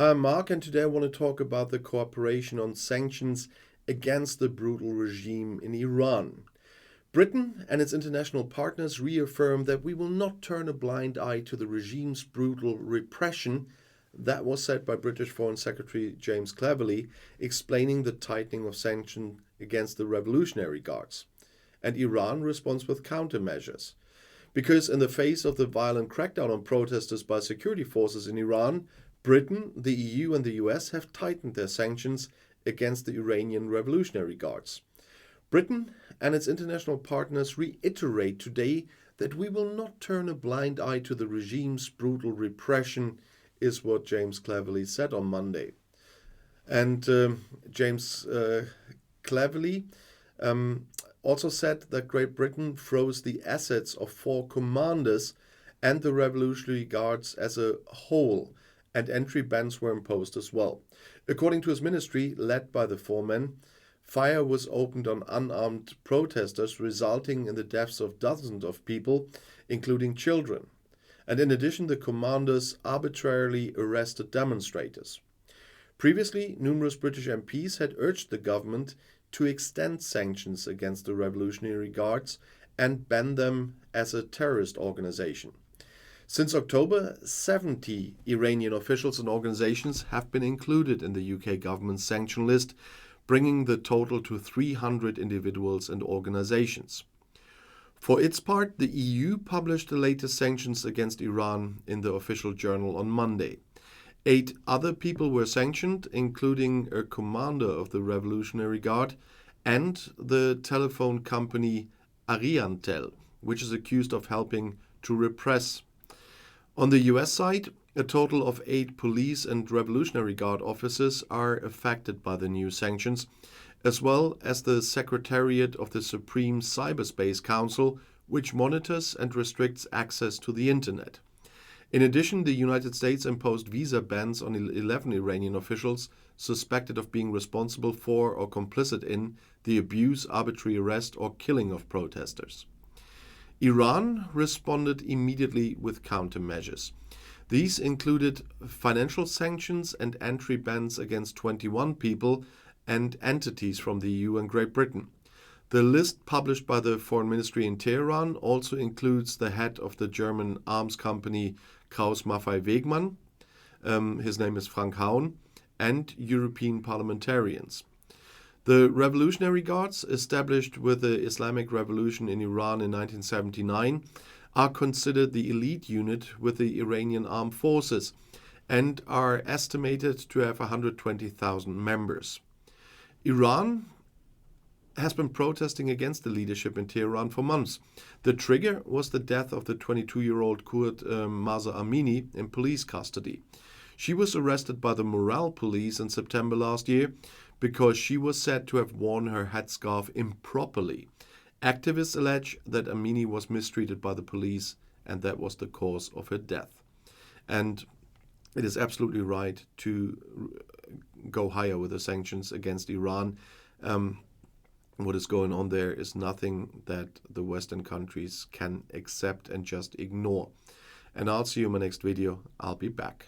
Hi, I'm Mark, and today I want to talk about the cooperation on sanctions against the brutal regime in Iran. Britain and its international partners reaffirm that we will not turn a blind eye to the regime's brutal repression. That was said by British Foreign Secretary James Cleverly, explaining the tightening of sanctions against the Revolutionary Guards. And Iran responds with countermeasures. Because in the face of the violent crackdown on protesters by security forces in Iran, Britain, the EU and the US have tightened their sanctions against the Iranian Revolutionary Guards. Britain and its international partners reiterate today that we will not turn a blind eye to the regime's brutal repression, is what James Cleverly said on Monday. And James Cleverly also said that Great Britain froze the assets of 4 commanders and the Revolutionary Guards as a whole, and entry bans were imposed as well. According to his ministry, led by the 4 men, fire was opened on unarmed protesters, resulting in the deaths of dozens of people, including children. And in addition, the commanders arbitrarily arrested demonstrators. Previously, numerous British MPs had urged the government to extend sanctions against the Revolutionary Guards and ban them as a terrorist organization. Since October, 70 Iranian officials and organizations have been included in the UK government's sanction list, bringing the total to 300 individuals and organizations. For its part, the EU published the latest sanctions against Iran in the official journal on Monday. 8 other people were sanctioned, including a commander of the Revolutionary Guard and the telephone company Ariantel, which is accused of helping to repress. On the US side, a total of 8 police and Revolutionary Guard officers are affected by the new sanctions, as well as the Secretariat of the Supreme Cyberspace Council, which monitors and restricts access to the Internet. In addition, the United States imposed visa bans on 11 Iranian officials suspected of being responsible for or complicit in the abuse, arbitrary arrest, or killing of protesters. Iran responded immediately with countermeasures. These included financial sanctions and entry bans against 21 people and entities from the EU and Great Britain. The list published by the Foreign Ministry in Tehran also includes the head of the German arms company Krauss Maffei Wegmann, his name is Frank Haun, and European parliamentarians. The Revolutionary Guards, established with the Islamic Revolution in Iran in 1979, are considered the elite unit with the Iranian armed forces and are estimated to have 120,000 members. Iran has been protesting against the leadership in Tehran for months. The trigger was the death of the 22-year-old Kurd Mahsa Amini in police custody. She was arrested by the morale police in September last year because she was said to have worn her headscarf improperly. Activists allege that Amini was mistreated by the police, and that was the cause of her death. And it is absolutely right to go higher with the sanctions against Iran. What is going on there is nothing that the Western countries can accept and just ignore. And I'll see you in my next video. I'll be back.